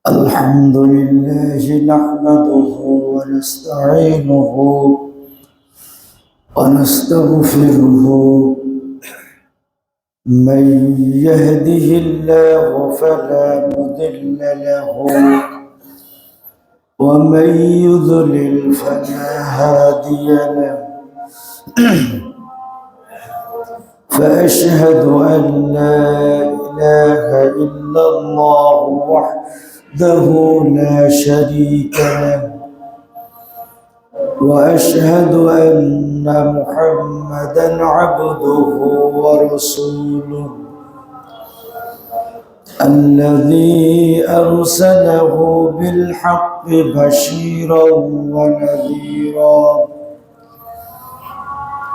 الحمد لله نحمده ونستعينه ونستغفره. من يهده الله فلا مضل له ومن يضلل فلا هادي له. فأشهد أن لا إله إلا الله وحده لا شريك له، وأشهد أن محمدا عبده ورسوله الذي أرسله بالحق بشيرا ونذيرا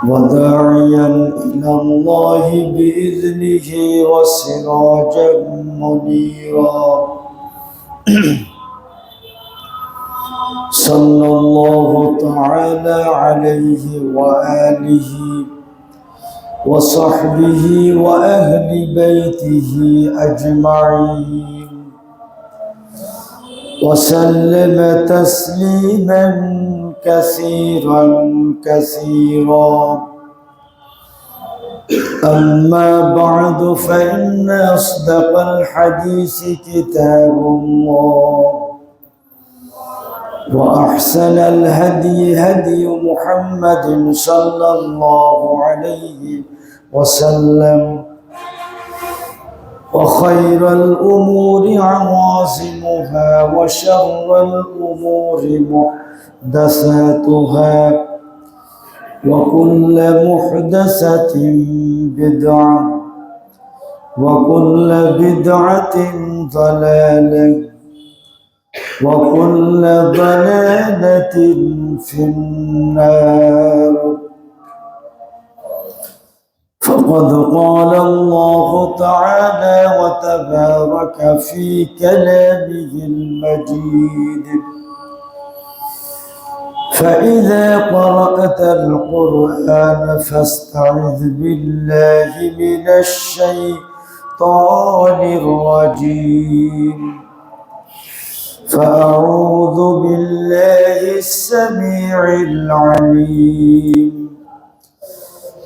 وداعيا إلى الله بإذنه وسراجا منيرا. صلى الله تعالى عليه وآله وصحبه وأهل بيته أجمعين وسلم تسليما كثيرا كثيرا. أما بعد، فإن أصدق الحديث كتاب الله، وأحسن الهدي هدي محمد صلى الله عليه وسلم، وخير الأمور عوازمها وشر الأمور محدثاتها، وكل محدثة بدعة وكل بدعة ضلالة وكل ضلالة في النار. فقد قال الله تعالى وتبارك في كلامه المجيد: فإذا قرأت القرآن فاستعذ بالله من الشيطان الرجيم. فأعوذ بالله السميع العليم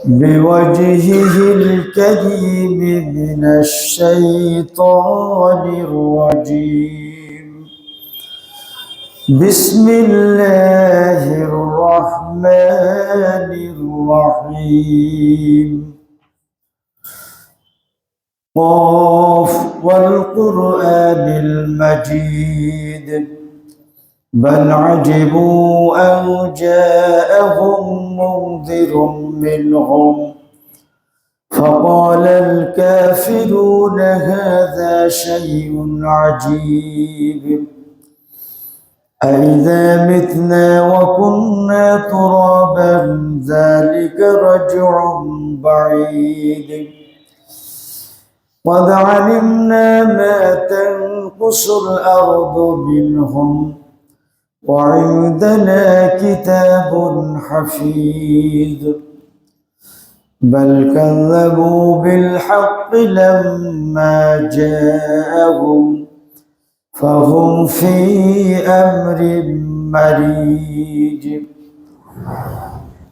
بوجهه الكريم من الشيطان الرجيم. بسم الله الرحمن الرحيم. قاف والقرآن المجيد بل عجبوا أن جاءهم منذر منهم فقال الكافرون هذا شيء عجيب. أإذا متنا وكنا ترابا ذلك رجع بعيد. قد علمنا ما تنقص الأرض منهم وعندنا كتاب حفيظ. بل كذبوا بالحق لما جاءهم فهم في أمر مريج.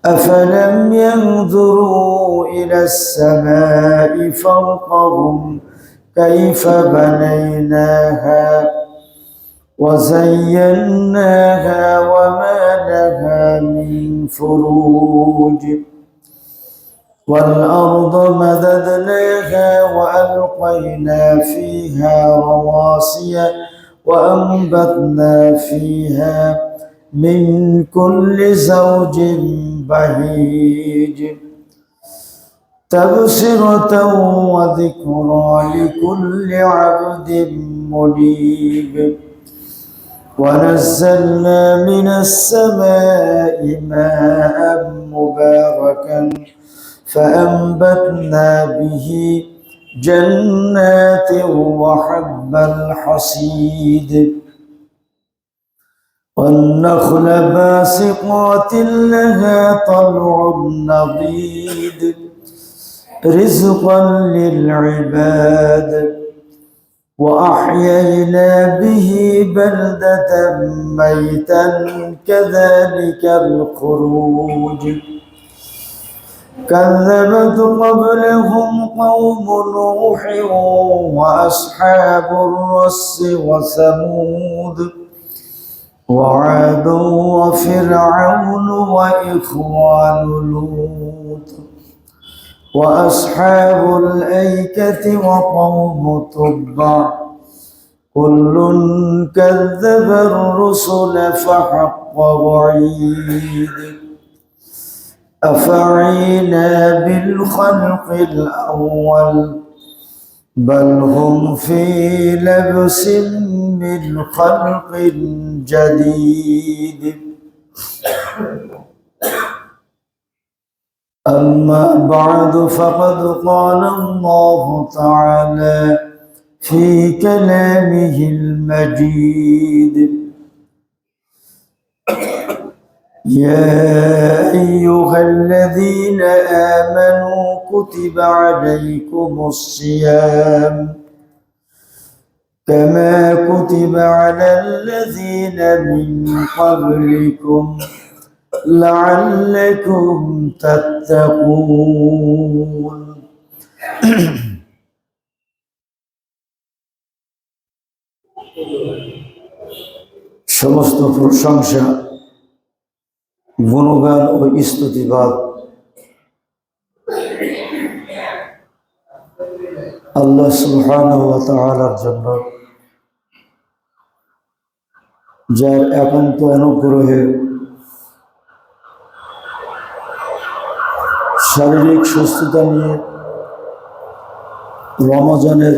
أفلم ينظروا إلى السماء فوقهم كيف بنيناها وزيناها وما لها من فروج. والأرض مددناها وألقينا فيها رواسي وأنبتنا فيها من كل زوج بهيج. تبصرة وذكرى لكل عبد منيب. ونزلنا من السماء ماء مباركا فأنبتنا به جنات وحب الحصيد. والنخل باسقات لها طلع نضيد رزقا للعباد. وأحيينا به بلدة ميتا كذلك الخروج كذبت قبلهم قوم نوح وأصحاب الرس وثمود وعاد وفرعون وإخوان لوط وأصحاب الأيكة وقوم تبع كل كذب الرسل فحق وعيد أفعينا بالخلق الأول بل هم في لبس من خلق جديد أما بعد فقد قال الله تعالى في كلامه المجيد يا أيها الذين آمنوا كتب عليكم الصيام كما كتب على الذين من قبلكم لعلكم تتقون সমস্ত প্রশংসা গুণগান ও স্তুতিবাদ আল্লাহ সুবহানাহু ওয়া তাআলার জন্য, যার একান্ত অনুগ্রহে শারীরিক সুস্থতা নিয়ে রমজানের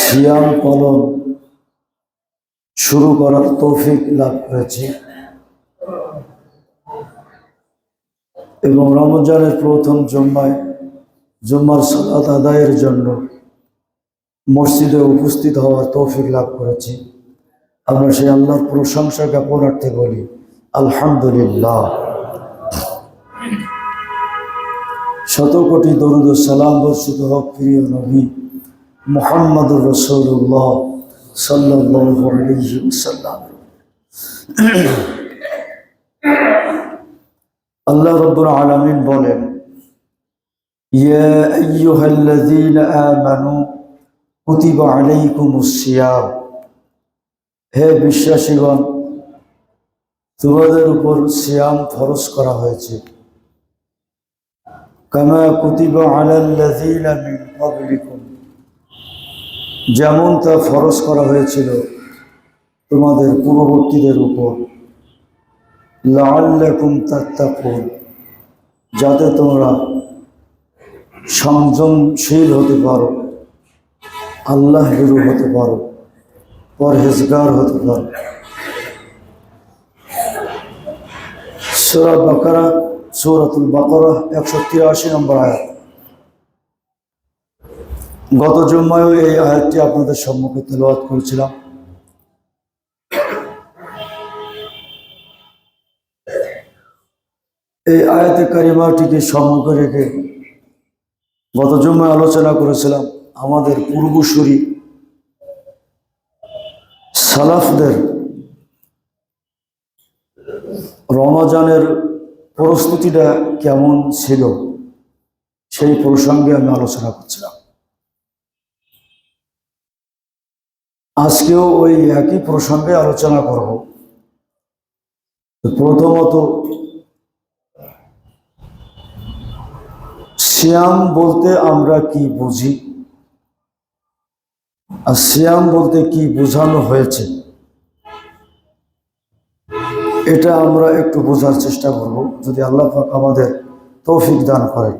সিয়াম পালন শুরু করার তৌফিক লাভ করেছি এবং রমজানের প্রথম জুম্মার সালাত আদায়ের জন্য মসজিদে উপস্থিত হওয়ার তৌফিক লাভ করেছি। আমরা সেই আল্লাহর প্রশংসা জ্ঞাপনার্থে বলি আলহামদুলিল্লাহ। শত কোটি দরুদ ও সালাম বর্ষিত হোক প্রিয় নবী মুহাম্মদুর রাসূলুল্লাহ সাল্লাল্লাহু আলাইহি ওয়াসাল্লাম। আল্লাহ রাব্বুল আলামিন বলেন, ইয়া আইয়ুহাল্লাযীনা আমানু কুতিবা আলাইকুমুস সিয়াম, হে বিশ্বাসীগণ, তোমাদের উপর সিয়াম ফরজ করা হয়েছে। কামা কুতিবা আলাল্লাযীনা মিন ক্বাবলিকুম, যেমন তা ফরজ করা হয়েছিল তোমাদের পূর্ববর্তীদের উপর। লাআল্লাকুম তাত্তাকুন, যাতে তোমরা সংযমশীল হতে পারো, আল্লাহ ভীরু হতে পারো, পরহেজগার হতে পারো। সূরাতুল বাকারা 183 নম্বর আয়াত। গত জুম্মায়ও এই আয়াতটি আপনাদের সম্মুখে তেলাওয়াত করেছিলাম। এই আয়াতে কারিমাটিকে সম্মুখে রেখে গত জুম্মায় আলোচনা করেছিলাম আমাদের পূর্বসূরি সালাফদের রমজানের প্রস্তুতিটা কেমন ছিল, সেই প্রসঙ্গে আমি আলোচনা করছিলাম। আজকেও ওই একই প্রসঙ্গে আলোচনা করব। প্রথমত, সিয়াম বলতে আমরা কি বুঝি আর সিয়াম বলতে কি বোঝানো হয়েছে, এটা আমরা একটু বোঝার চেষ্টা করব, যদি আল্লাহ পাক আমাদের তৌফিক দান করেন।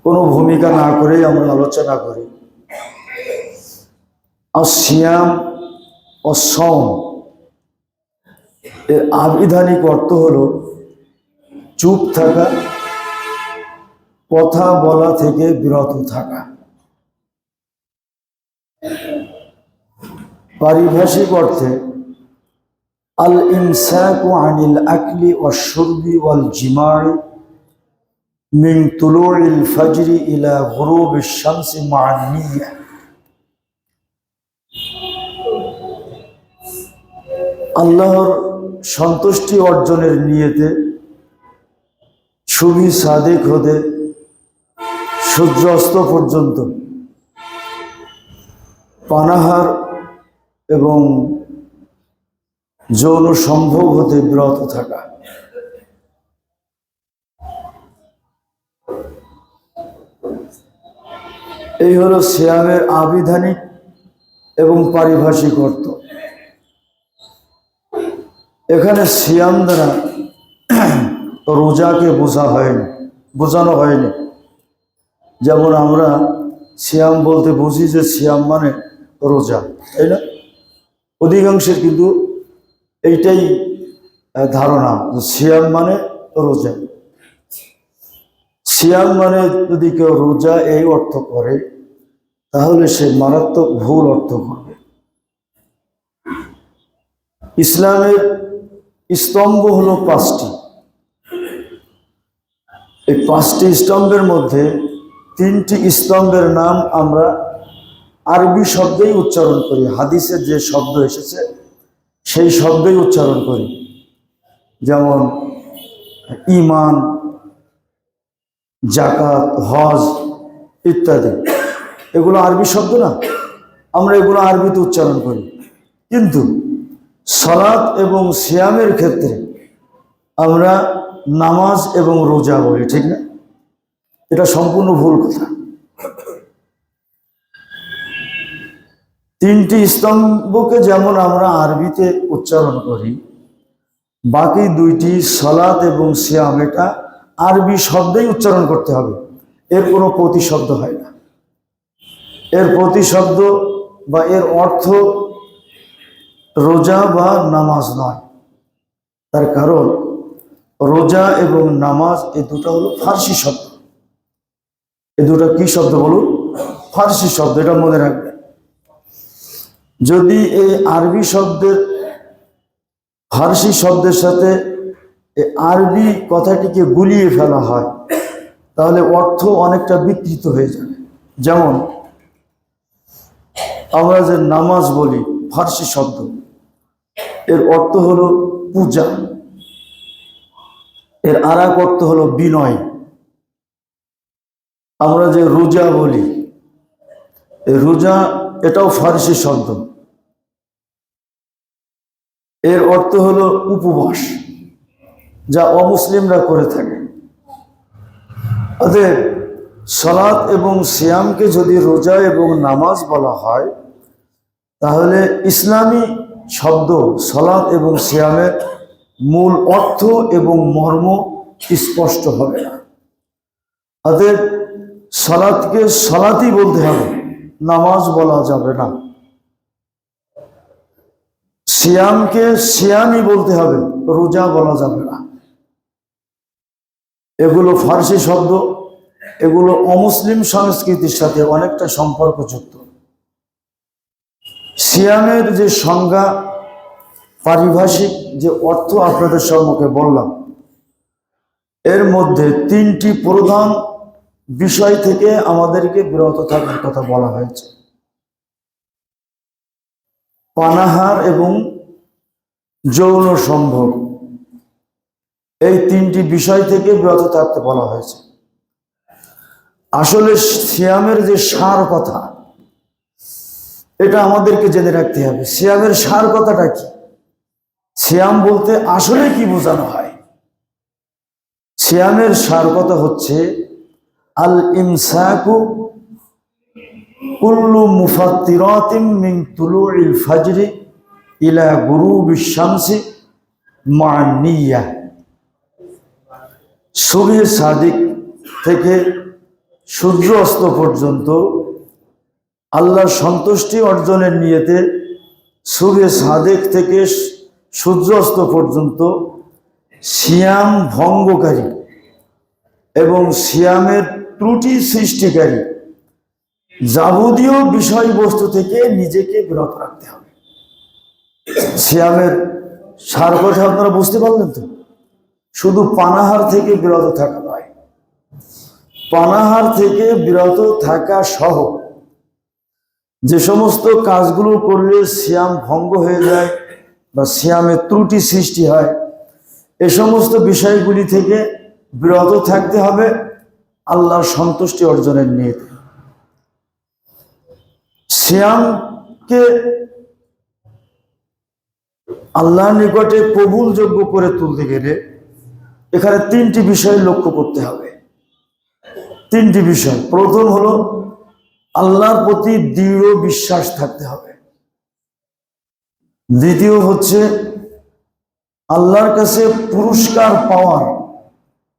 কোনো ভূমিকা না করেই আমরা আলোচনা করি। আর সিয়াম ও সওম এর আবিধানিক অর্থ হলো চুপ থাকা, কথা বলা থেকে বিরত থাকা। পারিভাষিক অর্থে আল ইমসাকু আনিল আকলি ওয়াশ শুরবি ওয়াল জিমা'i মিন তুলুইল ফাজরি ইলা গুরুবিশ শামসি মা'আন নিয়্যাহ। আল্লাহর সন্তুষ্টি অর্জনের নিয়তে সুবহি সাদিক হতে সূর্য অস্ত পর্যন্ত পানাহার এবং যৌন সম্ভোগ হতে বিরত থাকা। এই হলো সিয়ামের আবিধানিক এবং পারিভাষিক অর্থ। এখানে সিয়াম দ্বারা রোজাকে বোঝানো হয়নি। যেমন আমরা সিয়াম বলতে বুঝি যে সিয়াম মানে রোজা, তাই না? অধিকাংশের কিন্তু এইটাই ধারণা যে সিয়াম মানে রোজা। সিয়াম মানে যদি কেউ রোজা এই অর্থ করে তাহলে সে মারাত্মক ভুল অর্থ করবে। ইসলামের স্তম্ভ হলো 5টি। এই 5টি স্তম্ভের মধ্যে 3টি স্তম্ভের নাম আমরা আরবি শব্দেই উচ্চারণ করি। হাদিসে যে শব্দ এসেছে সেই শব্দেই উচ্চারণ করি, যেমন ঈমান, যাকাত, হজ ইত্যাদি। এগুলো আরবি শব্দ না, আমরা এগুলো আরবিতে উচ্চারণ করি। কিন্তু সালাত এবং সিয়ামের ক্ষেত্রে আমরা নামাজ এবং রোজা বলি, ঠিক না? এটা সম্পূর্ণ ভুল কথা। 3টি স্তম্ভকে যেমন আমরা আরবিতে উচ্চারণ করি, বাকি 2টি সালাত এবং সিয়াম এটা আরবি শব্দেই উচ্চারণ করতে হবে। এর কোনো প্রতিশব্দ হয় না। এর প্রতিশব্দ বা এর অর্থ রোজা বা নামাজ নয়। তার কারণ রোজা এবং নামাজ এই দুটো হলো ফার্সি শব্দ। এই দুটো কি শব্দ বলুন? ফার্সি শব্দ, এটা মনে রাখবেন। যদি এই আরবি শব্দের ফার্সি শব্দের সাথে এই আরবি কথাটিকে গুলিয়ে ফেলা হয় তাহলে অর্থ অনেকটা বিকৃত হয়ে যাবে। যেমন আমরা যে নামাজ বলি, ফার্সি শব্দ, এর অর্থ হলো পূজা, এর আর এক অর্থ হলো বিনয়। আমরা যে রোজা বলি, এই রোজা এটাও ফার্সি শব্দ, এর অর্থ হলো উপবাস, যা অমুসলিমরা করে থাকে। অতএব সালাত এবং সিয়ামকে যদি রোজা এবং নামাজ বলা হয় তাহলে ইসলামী শব্দ সালাত এবং সিয়ামের মূল অর্থ এবং মর্ম স্পষ্ট হবে না। অতএব সালাতকে সালাতই বলতে হবে, নামাজ বলা যাবে না। সিয়ামকে সিয়ামই বলতে হবে, রোজা বলা যাবে না। এগুলো ফার্সি শব্দ, এগুলো অমুসলিম সংস্কৃতির সাথে অনেকটা সম্পর্কযুক্ত। সিয়ামের যে সংজ্ঞা, পারিভাষিক যে অর্থ আপনাদের সম্মুখে বললাম, এর মধ্যে 3টি প্রধান বিষয় থেকে আমাদেরকে বিরত থাকার কথা বলা হয়েছে। পানাহার এবং যৌন সম্ভোগ, এই 3টি বিষয় থেকে বিরত থাকতে বলা হয়েছে। আসলে সিয়ামের যে সার কথা, এটা আমাদেরকে জেনে রাখতে হবে। সিয়ামের সার কথাটা কি? সিয়াম বলতে আসলে কি বোঝানো হয়? সিয়ামের সার কথা হচ্ছে আল ইমসাকু কুল্লু মুফাত্তিরাতিন মিন তুলুইল ফাজরি ইলা গুরুবিশ শামসি মা'আন নিয়্যাহ। সুবহি সাদিক থেকে সূর্য অস্ত পর্যন্ত আল্লাহর সন্তুষ্টি অর্জনের নিয়তে সুবহি সাদিক থেকে সূর্য অস্ত পর্যন্ত সিয়াম ভঙ্গকারী এবং সিয়ামের ত্রুটি সৃষ্টিকারী যাবতীয় বিষয়বস্তু থেকে নিজেকে বিরত রাখতে হবে। সিয়ামের সার কথা আপনারা বুঝতে পারলেন তো? শুধু পানাহার থেকে বিরত থাকা নয়, পানাহার থেকে বিরত থাকা সহ যে সমস্ত কাজগুলো করলে সিয়াম ভঙ্গ হয়ে যায় বা সিয়ামে ত্রুটি সৃষ্টি হয়, এ সমস্ত বিষয়গুলি থেকে বিরত থাকতে হবে আল্লাহর সন্তুষ্টি অর্জনের নিয়তে। সিয়ামকে আল্লাহর নিকটে কবুলযোগ্য করে তুলতে গেলে এখানে তিনটি বিষয় লক্ষ্য করতে হবে। তিনটি বিষয়। প্রথম হলো আল্লাহর প্রতি দৃঢ় বিশ্বাস থাকতে হবে। দ্বিতীয় হচ্ছে আল্লাহর কাছে পুরস্কার পাওয়ার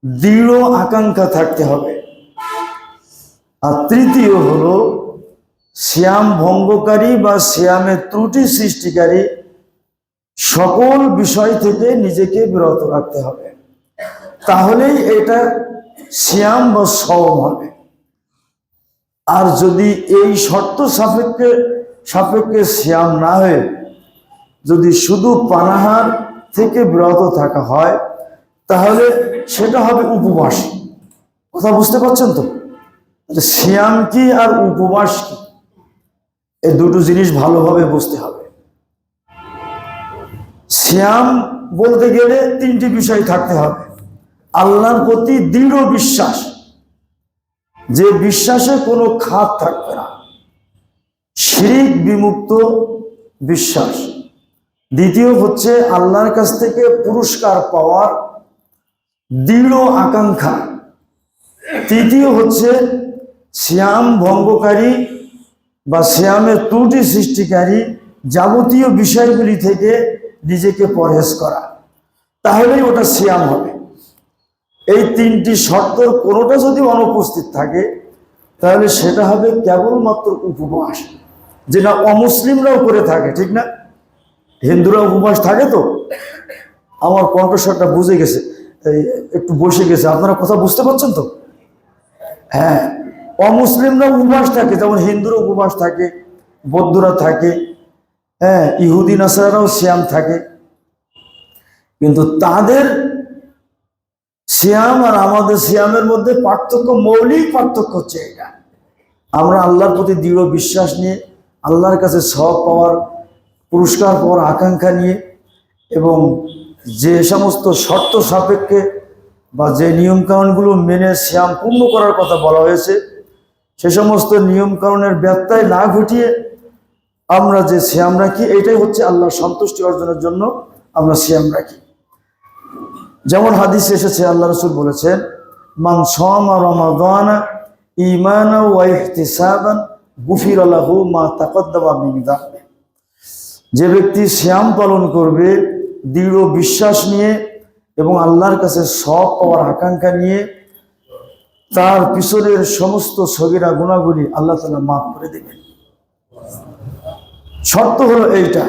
দৃঢ় আকাঙ্ক্ষা থাকতে হবে। আর তৃতীয় হলো সিয়াম ভঙ্গকারী বা সিয়ামের ত্রুটি সৃষ্টিকারী সকল বিষয় থেকে নিজেকে বিরত রাখতে হবে। তাহলেই এটা সিয়াম বা সওম হবে। আর যদি এই শর্ত সাপেক্ষে সিয়াম না হয়ে যদি শুধু পানাহার থেকে বিরত থাকা হয়, তাহলে সেটা হবে উপবাস। কথা বুঝতে পারছেন তো? সিয়াম কি আর উপবাস কি, এই দুটো জিনিস ভালোভাবে বুঝতে হবে। সিয়াম বলতে গেলে তিনটি বিষয় থাকতে হবে। আল্লাহর প্রতি দৃঢ় বিশ্বাস, যে বিশ্বাসে কোনো খাত থাকবে না, শিরক বিমুক্ত বিশ্বাস। দ্বিতীয় হচ্ছে আল্লাহর কাছ থেকে পুরস্কার পাওয়ার দৃঢ় আকাঙ্ক্ষা। তৃতীয় হচ্ছে সিয়াম ভঙ্গকারী বা সিয়ামের ত্রুটি সৃষ্টিকারী যাবতীয় বিষয়গুলি থেকে নিজেকে পরহেজ করা। তাহলেই ওটা সিয়াম হবে। এই তিনটি শর্তের কোনোটা যদি অনুপস্থিত থাকে, তাহলে সেটা হবে কেবলমাত্র উপবাস, যেটা অমুসলিমরাও করে থাকে, ঠিক না? হিন্দুরা উপবাস থাকে তো। আমার কণ্ঠস্বরটা বুঝে গেছে, একটু বসে গেছে, আপনারা কথা বুঝতে পারছেন তো? হ্যাঁ, অমুসলিমরা উপবাস থাকে, যেমন হিন্দুরা উপবাস থাকে, বৌদ্ধরা থাকে, হ্যাঁ, ইহুদি নাসারাও সিয়াম থাকে। কিন্তু তাদের সিয়াম আর আমাদের সিয়ামের মধ্যে পার্থক্য, মৌলিক পার্থক্য হচ্ছে এটা। আমরা আল্লাহর প্রতি দৃঢ় বিশ্বাস নিয়ে, আল্লাহর কাছে সওয়াব পাওয়ার, পুরস্কার পাওয়ার আকাঙ্ক্ষা নিয়ে, এবং যে সমস্ত শর্ত সাপেক্ষে বা যে নিয়মকানুনগুলো মেনে সিয়াম পূর্ণ করার কথা বলা হয়েছে, সে সমস্ত নিয়মকানুনের ব্যত্যয় না ঘটিয়ে আমরা যে সিয়াম রাখি, এটাই হচ্ছে আল্লাহর সন্তুষ্টি অর্জনের জন্য আমরা সিয়াম রাখি। যেমন হাদিসে এসেছে, আল্লাহ রাসূল বলেছেন, মান সামা রমাদানা ঈমানান ওয়া ইহতিসাবান গুফিরা লাহু মা তাকদ্দামা মিন যানবি। যে ব্যক্তি সিয়াম পালন করবে দৃঢ় বিশ্বাস নিয়ে এবং আল্লাহর কাছে সওয়াব পাওয়ার আকাঙ্ক্ষা নিয়ে, তার পিছনের সমস্ত সগীরা গুনাহগুলি আল্লাহ তাআলা মাফ করে দেবেন। শর্ত হলো এইটা।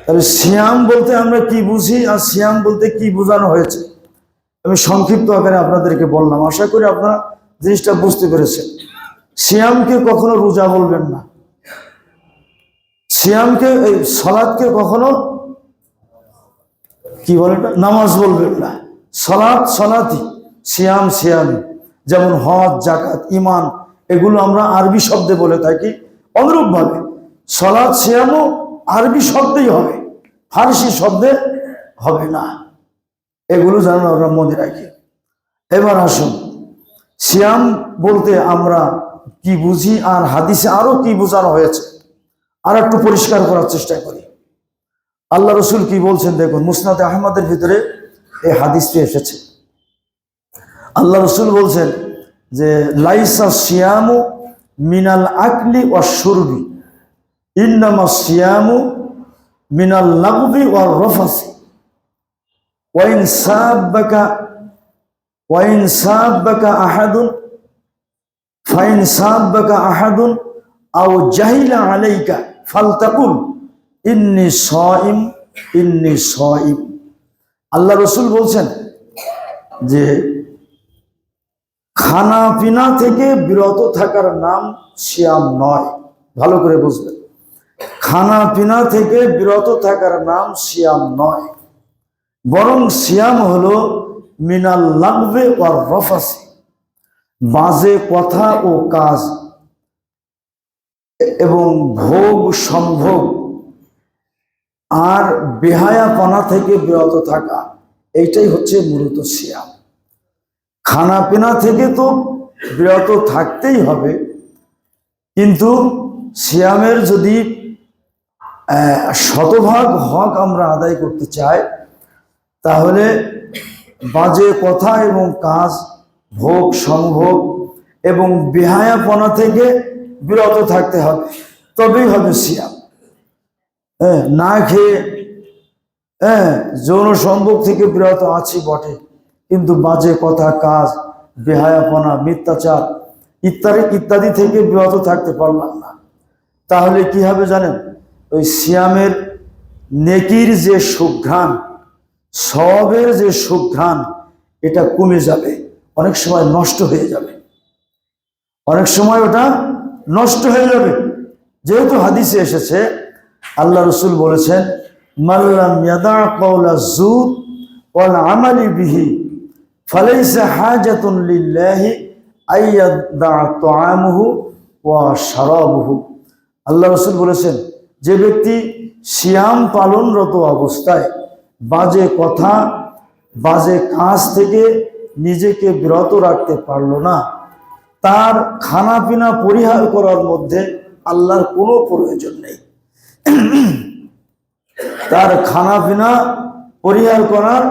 তাহলে সিয়াম বলতে আমরা কি বুঝি আর সিয়াম বলতে কি বোঝানো হয়েছে, আমি সংক্ষিপ্ত আকারে আপনাদেরকে বললাম। আশা করি আপনারা জিনিসটা বুঝতে পেরেছেন। সিয়ামকে কখনো রোজা বলবেন না, সিয়ামকে এই সালাতকে কখনো কি বলে না, নামাজ বলবেন না। সালাত সালাতি, সিয়াম সিয়ামি। যেমন হজ, যাকাত, ঈমান, এগুলো আমরা আরবি শব্দে বলে থাকি। অনুরূপভাবে সালাত সিয়ামও আরবি শব্দেই হবে, ফার্সি শব্দে হবে না। এগুলো যেন আমরা মনে রাখি। এবার আসুন, সিয়াম বলতে আমরা কি বুঝি আর হাদিসে আরো কি বোঝানো হয়েছে আর একটু পরিষ্কার করার চেষ্টা করি। আল্লাহ রসুল কি বলছেন দেখুন, মুসনাদে আহমদের ভিতরে এই হাদিসটি এসেছে। আল্লাহ রসুল বলছেন যে লাইসা সিয়ামু মিনাল আকলি ওয়া শুরবি, ইন্নামা সিয়ামু মিনাল লাগবি ওয়ার রফাসি, ওয়াইন সাব্বাকা আহাদুন ফাইন সাব্বাকা আহাদুন আও জাহিলা আলাইকা ফালতাকুল ইন্নী সাইম ইন্নী সাইম। আল্লাহ রসুল বলছেন যে খানা পিনা থেকে বিরত থাকার নাম সিয়াম নয়। ভালো করে বুঝবেন, খানা পিনা থেকে বিরত থাকার নাম সিয়াম নয়, বরং সিয়াম হলো মিনাল লাগবে ওয়ার রফাসি, বাজে কথা ও কাজ এবং ভোগ সম্ভোগ আর বেহায়াপনা থেকে বিরত থাকা, এইটাই হচ্ছে মূলত সিয়াম। খানা পিনা থেকে তো বিরত থাকতেই হবে, কিন্তু সিয়ামের যদি শতভাগ হক আমরা আদায় করতে চাই, তাহলে বাজে কথা এবং কাজ, ভোগ সম্ভোগ এবং বেহায়াপনা থেকে বিরত থাকতে হবে, তবেই হবে সিয়াম। না খেয়ে যৌন সম্ভোগ থেকে বিরত আছি বটে, কিন্তু বাজে কথা, কাজ, বেহায়াপনা, মিথ্যাচার ইত্যাদি ইত্যাদি থেকে বিরত থাকতে পারলাম না, তাহলে কি হবে জানেন? ওই সিয়ামের নেকির যে সুঘ্রাণ, সওয়াবের যে সুঘ্রাণ, এটা কমে যাবে, অনেক সময় নষ্ট হয়ে যাবে, অনেক সময় ওটা নষ্ট হয়ে যাবে। যেহেতু হাদিসে এসেছে, আল্লাহ রসুল বলেছেন, মাল্লাম ইয়াদা কাওলা যুর ওয়াল আমালি বিহি ফালাইসা হাজাতুন লিল্লাহি আইয়াদা তাআমুহু ওয়া শারাবুহু। আল্লাহ রসুল বলেছেন, যে ব্যক্তি সিয়াম পালনরত অবস্থায় বাজে কথা, বাজে কাজ থেকে নিজেকে বিরত রাখতে পারল না, তার খানা পিনা পরিহার করার মধ্যে আল্লাহর কোনো প্রয়োজন নেই। তার খানা পিনা পরিহার করার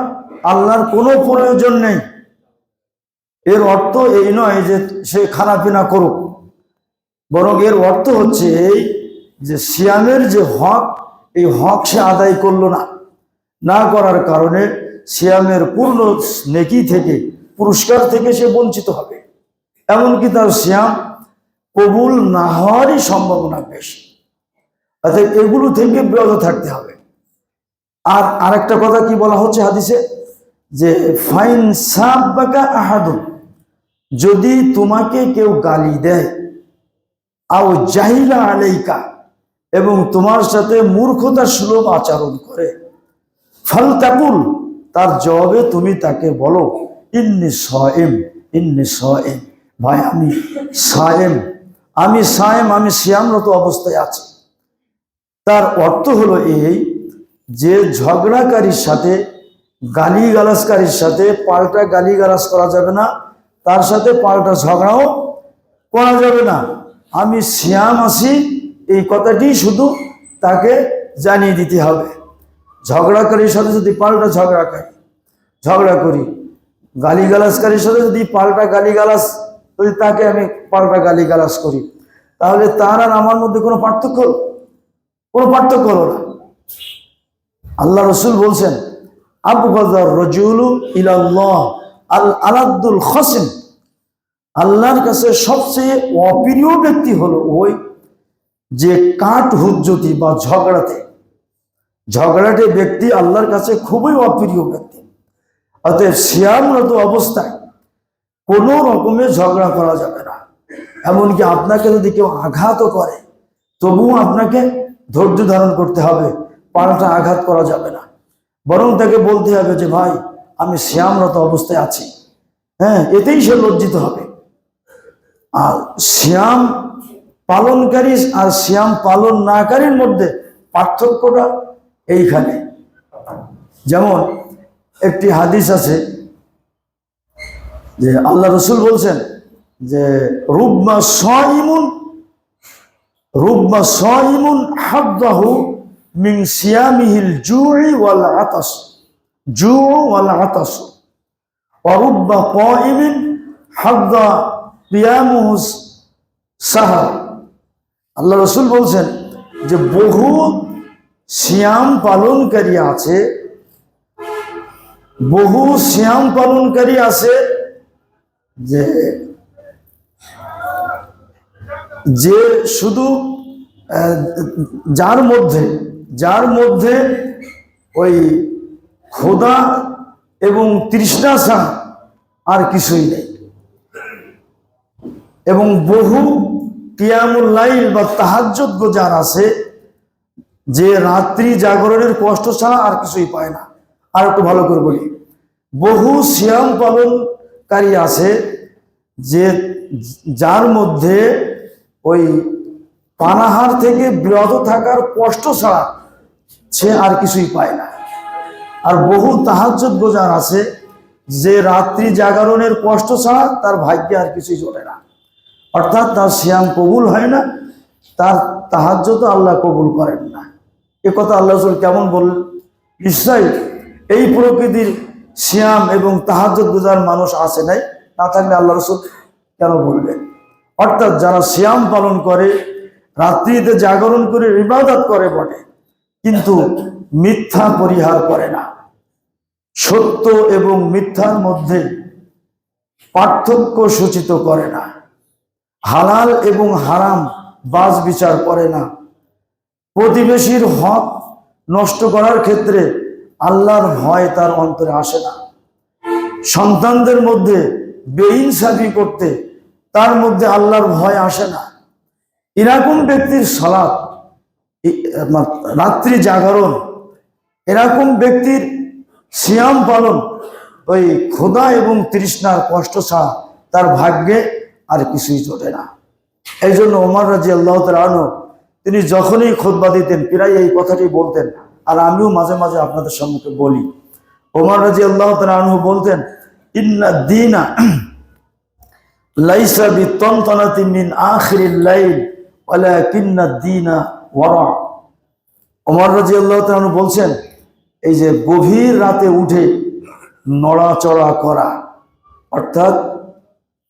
আল্লাহর কোনো প্রয়োজন নেই। এর অর্থ এই নয় যে সে খানা পিনা করুক, বরং এর অর্থ হচ্ছে এই যে সিয়ামের যে হক, এই হক সে আদায় করলো না, না করার কারণে সিয়ামের পূর্ণ নেকি থেকে, পুরস্কার থেকে সে বঞ্চিত হবে, এমনকি তার সিয়াম কবুল না হওয়ারই সম্ভাবনা বেশি। অর্থাৎ এগুলো থেকে বিরত থাকতে হবে। আর আরেকটা কথা কি বলা হচ্ছে হাদিসে, যে ফাইন সাব্বাকা আহাদুন, যদি তোমাকে কেউ গালি দেয়, আও জাহিলা আলাইকা, এবং তোমার সাথে মূর্খতা সুলভ আচরণ করে, ফালতাকুল, তার জবাবে তুমি তাকে বলো, ইন্নী সায়েম, ইন্নী সায়েম, ভাই আমি সায়েম, আমি সায়েম, আমি সিয়ামরত অবস্থায় আছি। তার অর্থ হলো এই যে ঝগড়াকারীর সাথে, গালিগালাজকারীর সাথে পাল্টা গালিগালাজ করা যাবে না, তার সাথে পাল্টা ঝগড়াও করা যাবে না। আমি সিয়াম আছি, এই কথাটি শুধু তাকে জানিয়ে দিতে হবে। ঝগড়াকারীর সাথে যদি পাল্টা ঝগড়া করি, গালিগালাজকারীর সাথে যদি পাল্টা গালিগালাজ, যদি তাকে আমি পাল্টা গালিগালাজ করি, তাহলে তার আর আমার মধ্যে কোনো পার্থক্য হলো না। আল্লাহ রসুল বলছেন, আবগাযার রাজুলু ইলাল্লাহ আল আলাদ্দুল খসিম, আল্লাহর কাছে সবচেয়ে অপ্রিয় ব্যক্তি হলো ওই যে কাঠ হুজ্জতি বা ঝগড়াটে ব্যক্তি আল্লাহর কাছে খুবই অপ্রিয় ব্যক্তি। অতএব সিয়ামরত অবস্থায় কোনো রকমে ঝগড়া করা যাবে না। এমনকি আপনাকে যদি কেউ আঘাতও করে, তবুও আপনাকে ধৈর্য ধারণ করতে হবে, পাল্টা আঘাত করা যাবে না, বরং তাকে বলতে হবে যে ভাই আমি সিয়ামরত অবস্থায় আছি, এতেই সে লজ্জিত হবে। আর সিয়াম পালনকারী আর সিয়াম পালন নাকারীর মধ্যে পার্থক্যটা এইখানে। যেমন একটি হাদিস আছে যে আল্লাহ রসুল বলছেন যে রুব্বা সাইমুন হাদ্দাহু মিন সিয়ামিহিল জু'i ওয়াল আতাস, ওয়া রুব্বা কাইমিন হাদ্দা কিয়ামুহু সাহার। আল্লাহ রসুল বলছেন যে বহু সিয়াম পালনকারী আছে, যে শুধু যার মধ্যে ওই ক্ষুধা এবং তৃষ্ণা ছাড়া আর কিছুই নেই, এবং বহু কিয়ামুল লাইল বা তাহাজ্জুদ গুজার আছে, যে রাত্রি জাগরণের কষ্ট ছাড়া আর কিছুই পায় না। আর একটু ভালো করে বলি, বহু সিয়াম পালনকারী আছে যে যার মধ্যে ওই পানাহার থেকে বিরত থাকার কষ্ট ছাড়া সে আর কিছুই পায় না। আর বহু তাহাজ্জুদ গোজার আছে যে রাত্রি জাগরণের কষ্ট ছাড়া তার ভাগ্যে আর কিছুই জোটে না, অর্থাৎ তার সিয়াম কবুল হয় না, তার তাহাজ্জুদ আল্লাহ কবুল করেন না। এ কথা আল্লাহ রাসূল কেমন বললেন? নিশ্চয়ই এই প্রকৃতির সিয়াম এবং তাহাজ্জুদ গুজার মানুষ আছে নাই, না থাকলে আল্লাহ রাসূল কেন বলবেন? অর্থাৎ যারা সিয়াম পালন করে, রাত্রিতে জাগরণ করে ইবাদত করে বটে, কিন্তু মিথ্যা পরিহার করে না, সত্য এবং মিথ্যার মধ্যে পার্থক্য সূচিত করে না, হালাল এবং হারাম বাজ বিচার করে না, প্রতিবেশীর হক নষ্ট করার ক্ষেত্রে আল্লাহর ভয় তার অন্তরে আসে না, সন্তানদের মধ্যে বেইনসাফি করতে তার মধ্যে আল্লাহর ভয় আসে না। এরকম ব্যক্তির সালাত, রাত্রি জাগরণ, এরকম ব্যক্তির সিয়াম পালন ওই ক্ষুধা এবং তৃষ্ণার কষ্ট ছাড়া তার ভাগ্যে আর কিছুই জোটে না। এই জন্য ওমর রাদিয়াল্লাহু তাআলা আনহু তিনি যখনই খুতবা দিতেন প্রায় এই কথাটি বলতেন, আর আমিও মাঝে মাঝে আপনাদের সম্মুখে বলি। ওমর রাদিয়াল্লাহু তাআলা আনহু বলতেন, ইন্না দীনা লাইসা বিতনতনাতি মিন আখিরিল লাইল ওয়ালাকিন্না দীনা ওয়ারা। ওমর রাদিয়াল্লাহু তাআলা আনহু বলছেন, এই যে গভীর রাতে উঠে নড়াচড়া করা, অর্থাৎ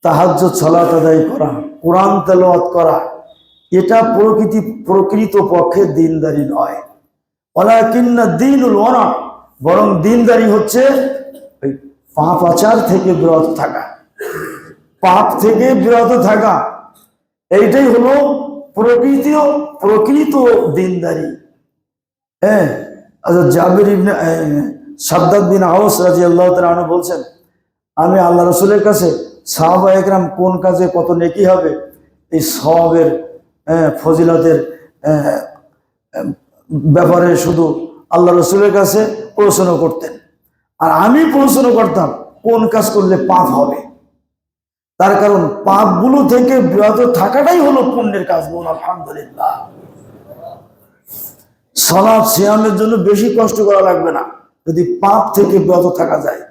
তাহাজ্জুদ সালাত আদায় করা, কোরআন তেলাওয়াত করা, এটা প্রকৃত পক্ষে দিনদারি নয়। ওয়ালাকিন্না দীনুল ওয়ারা, বরং দিনদারি হচ্ছে ওই পাপাচার থেকে বিরত থাকা, পাপ থেকে বিরত থাকা, এইটাই হলো প্রকৃত দিনদারি। হ্যাঁ, আচ্ছা, জাবির ইবনে শাদ্দাদ বিন আওস রাদিয়াল্লাহু তাআলা আনহু বলছেন, আমি আল্লাহ রাসূলের কাছে সাহাবা একরাম কোন কাজে কত নেকি হবে এই সওয়াবের ফজিলতের ব্যাপারে শুধু আল্লাহ রাসূলের কাছে প্রশ্ন করতেন, আর আমি প্রশ্ন করতাম কোন কাজ করলে পাপ হবে। তার কারণ পাপগুলো থেকে বিরত থাকাটাই হলো পুণ্যের কাজ। বলুন আলহামদুলিল্লাহ। সালাত সিয়ামের জন্য বেশি কষ্ট করা লাগবে না যদি পাপ থেকে বিরত থাকা যায়।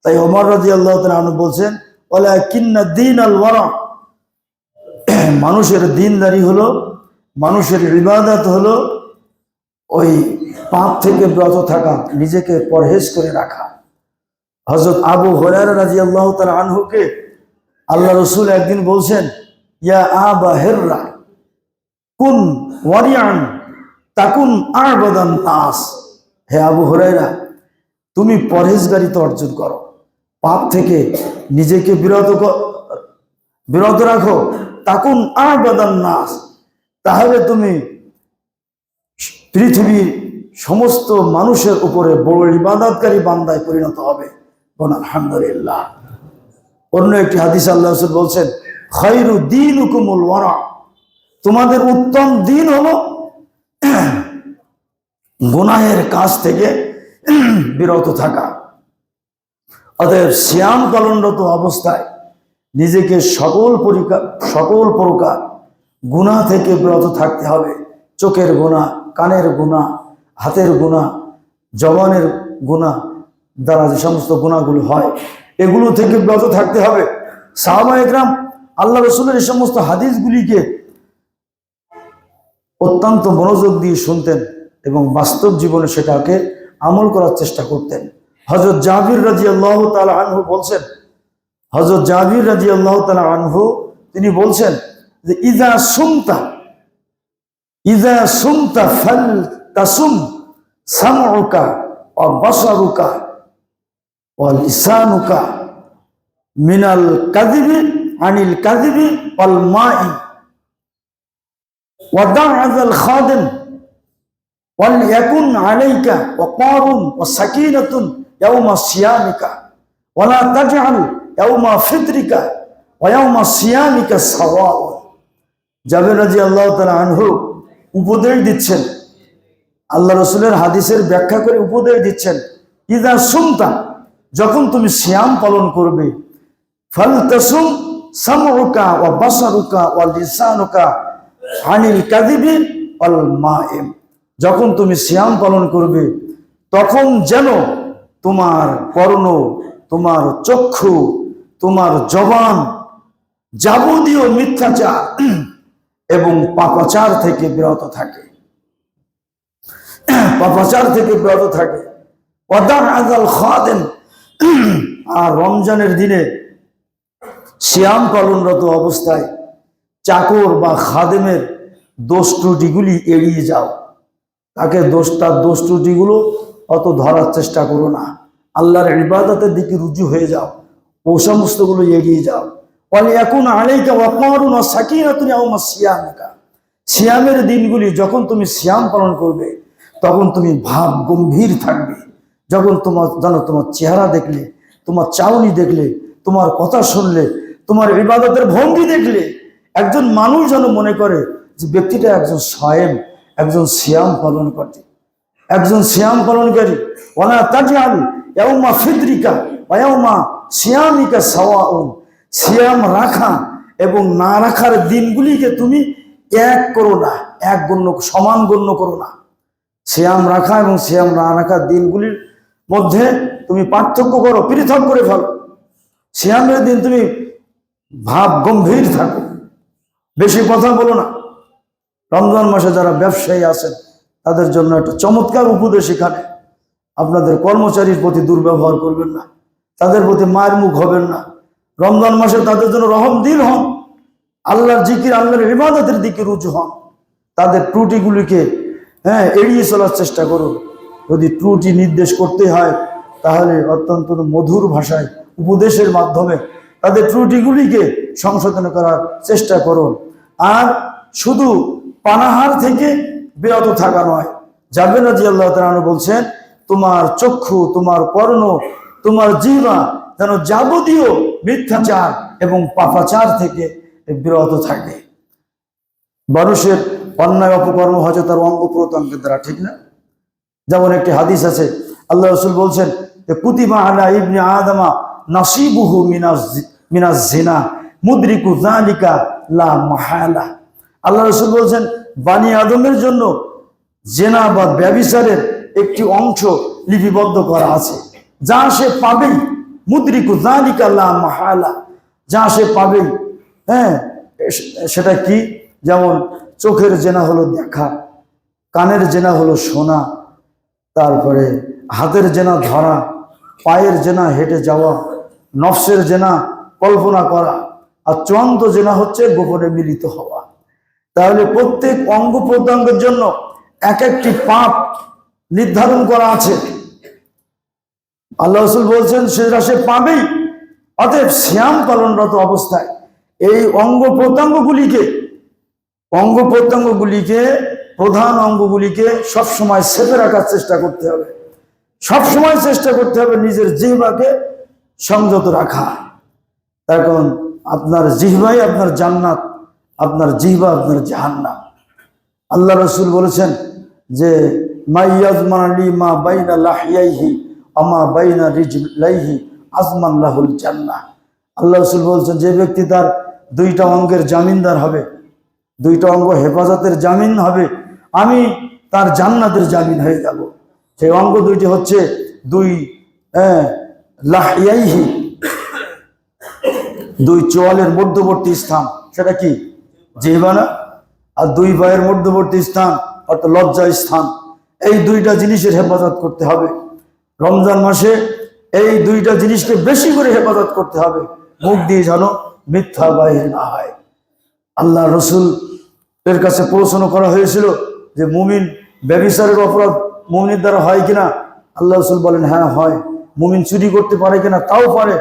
তাই ওমর রাদিয়াল্লাহু তাআলা আনহু বলছেন, ওয়ালাকিন্না দীনাল ওয়ারা, মানুষের দিনদারি হলো, মানুষের ইবাদত হলো ওই পাপ থেকে বিরত থাকা, নিজেকে পরহেজ করে রাখা। হযরত আবু হুরায়রা রাদিয়াল্লাহু তাআলা আনহুকে আল্লাহ রাসূল একদিন বলছেন, ইয়া আবা হিররা কুন ওয়ারিয়ান তাকুন আবাদান নাস। হে আবু হুরায়রা, তুমি পরহেজগারিতা অর্জন করো, পাপ থেকে নিজেকে বিরত রাখো, তাকুন আবাদান নাস, তাহলে তুমি পৃথিবীর সমস্ত মানুষের উপরে বড় ইবাদতকারী বান্দায় পরিণত হবে। বলুন আলহামদুলিল্লাহ। অন্য একটি হাদিস আল্লাহ রাসূল বলছেন, খায়রু দীনুকুমুল ওয়ারা, তোমাদের উত্তম দিন হলো গুনাহের কাজ থেকে বিরত থাকা। অতএব সিয়াম পালনরত অবস্থায় নিজেকে সকল প্রকার গুনাহ থেকে বিরত থাকতে হবে। চোখের গুনাহ, কানের গুনাহ, হাতের গুনাহ, জবানের গুনাহ দ্বারা যে সমস্ত গুনাহগুলো হয় এগুলো থেকে বিরত থাকতে হবে। সাহাবা একরাম আল্লাহ রাসূলের এই সমস্ত হাদিসগুলিকে অত্যন্ত মনোযোগ দিয়ে শুনতেন এবং বাস্তব জীবনে সেটাকে আমল করার চেষ্টা করতেন। হযরত জাবির রাদিয়াল্লাহু তাআলা আনহু বলছেন, হযরত জাবির রাদিয়াল্লাহু তাআলা আনহু তিনি বলছেন যে ইযা সুমতা ফালতাসুম সামউকা ওয়া বাসারুকা ওয়া লিসানুকা মিনাল কাযিবি আনিল কাযিবি ওয়াল মাই ওয়া দা'আল খাদিম ওয়াল ইয়াকুন আলাইকা ওয়াকারুন ওয়া সাকিনাতুন ইয়াওমা সিয়ামিকা ওয়া লা তাজআল ইয়াওমা ফিতরিকা ওয়া ইয়াওমা সিয়ামিকা সাওয়া। জাবির রাদিয়াল্লাহু তাআলা আনহু উপদেশ দিচ্ছেন, আল্লাহ রাসূলের হাদিসের ব্যাখ্যা করে উপদেশ দিচ্ছেন, ইযা সুমতা, যখন তুমি সিয়াম পালন করবে, ফালতাসুম সামউকা ওয়া বাসারুকা ওয়া লিসানুকা আনিল কাযিবি ওয়াল মাইম। যখন তুমি সিয়াম পালন করবে তখন যেন তোমার কর্ণ, তোমার চক্ষু, তোমার জবান যাবতীয় মিথ্যাচার এবং পাপাচার থেকে বিরত থাকে, পাপাচার থেকে বিরত থাকে। আর রমজানের দিনে সিয়াম পালনরত অবস্থায় চাকর বা খাদেমের দোষ ত্রুটিগুলি এড়িয়ে যাও। তাকে তার দোষ ত্রুটিগুলো অত ধরার চেষ্টা করো না, আল্লাহর ইবাদতের দিকে রুজু হয়ে যাও, ও সমস্তগুলো এড়িয়ে যাও। এখন আলাইকা ওয়াকমারুন ওয়া সাকিনাতুন ইয়াউমা সিয়ামিকা। সিয়ামের দিনগুলি যখন তুমি সিয়াম পালন করবে তখন তুমি ভাব গম্ভীর থাকবে। যখন তোমার চেহারা দেখলে, তোমার চাউনি দেখলে, তোমার কথা শুনলে, তোমার ইবাদতের ভঙ্গি দেখলে একজন মানুষ যেন মনে করে যে ব্যক্তিটা একজন সায়েম, একজন সিয়াম পালন করে, একজন সিয়াম পালনকারী। ওয়ালা তাজআল ইয়াউমা ফিতরিকা ওয়া ইয়াউমা সিয়ামিকা সাওয়াউন। সিয়াম রাখা এবং না রাখার দিনগুলিকে তুমি এক করো না, এক গণ্য, সমান গণ্য করো না। সিয়াম রাখা এবং সিয়াম না রাখার দিনগুলির মধ্যে তুমি পার্থক্য করো, পৃথক করে ফেলো। সিয়ামের দিন তুমি ভাব গম্ভীর থাকো, বেশি কথা বলো না। রমজান মাসে যারা ব্যবসায়ী আছেন তাদের জন্য একটা চমৎকার উপদেশ এখানে। আপনাদের কর্মচারীর প্রতি দুর্ব্যবহার করবেন না, তাদের প্রতি মায়ের মুখ হবেন না। রমজান মাসে তাদের জন্য রহমদিল হন, আল্লাহর জিকির, আল্লাহর ইবাদতের দিকে রুজু হন। তাদের ত্রুটিগুলিকে এড়িয়ে চলার চেষ্টা করুন। যদি ত্রুটি নির্দেশ করতে হয় তাহলে অত্যন্ত মধুর ভাষায় উপদেশের মাধ্যমে তাদের ত্রুটিগুলিকে সংশোধন করার চেষ্টা করুন। আর শুধু পানাহার থেকে বিরত থাকা নয়। জাবের রাদিয়াল্লাহু তাআলা আনহু বলছেন, তোমার চক্ষু, তোমার কর্ণ, তোমার জিহ্বা যেন যাবতীয় মিথ্যাচার এবং পাপাচার থেকে বিরত থাকে। মানুষের অন্যায় অপকর্ম হয়তো তার অঙ্গ প্রত্যঙ্গের দ্বারা, ঠিক না? যেমন একটি হাদিস আছে, আল্লাহ রাসূল বলছেন যে কুতিবা আলা ইবনে আদমা নাসিবুহু মিনাজ জিনা মুদরিকু যালিকা লা মাহালা। আল্লাহ রাসূল বলছেন বানি আদমের জন্য জিনা বা ব্যভিচারের একটি অংশ লিপিবদ্ধ করা আছে, যা সে পাবেই। মুদরিকু যালিকা লা মাহালা, যা সে পাবেই। সেটা কি? যেমন চোখের জেনা হলো দেখা, কানের জেনা হলো শোনা, তারপরে হাতের জেনা ধরা, পায়ের জেনা হেঁটে যাওয়া, নফসের জেনা কল্পনা করা, আর চূড়ান্ত জেনা হচ্ছে গোপনে মিলিত হওয়া। তাহলে প্রত্যেক অঙ্গ প্রত্যঙ্গের জন্য এক একটি পাপ নির্ধারণ করা আছে। আল্লাহ রাসূল বলছেন সেটা সে পাবেই। অতএব সিয়াম পালনরত অবস্থায় এই অঙ্গ প্রত্যঙ্গগুলিকে প্রধান অঙ্গগুলিকে সবসময় সেফে রাখার চেষ্টা করতে হবে। সবসময় চেষ্টা করতে হবে নিজের জিহ্বাকে সংযত রাখা। এখন আপনার জিহ্বাই আপনার জান্নাত, আপনার জিহ্বা আপনার জাহান্নাম। আল্লাহ রাসূল বলেছেন যে মাইয়াজমান লি মা বাইনা লাহিয়াইহি আমা বাইনা রিজলাইহি আজমান লাহুল জান্নাহ। আল্লাহ রাসূল বলছেন যে ব্যক্তি তার দুইটা অঙ্গের জামিনদার হবে, দুইটা অঙ্গ হেফাজতের জামিন হবে, আমি তার জান্নাতের জামিন হয়ে যাব। সেই অঙ্গ দুইটি হচ্ছে দুই লাহিয়াইহি, দুই চোয়ালের মধ্যবর্তী স্থান, সেটা কি? জিহ্বা না? আর দুই পায়ের মধ্যবর্তী স্থান অর্থাৎ লজ্জা স্থান। এই দুইটা জিনিসের হেফাজত করতে হবে। রমজান মাসে এই দুইটা জিনিসকে বেশি করে হেফাজত করতে হবে, মুখ দিয়ে যেন মিথ্যা বাহির না হয়। আল্লাহ রসুল এর কাছে প্রশ্ন করা হয়েছিল যে মুমিন ব্যভিচারের অপরাধ মুমিনের দ্বারা হয় কিনা? আল্লাহ রসুল বলেন হ্যাঁ হয়। মুমিন চুরি করতে পারে কিনা? তাও পারে।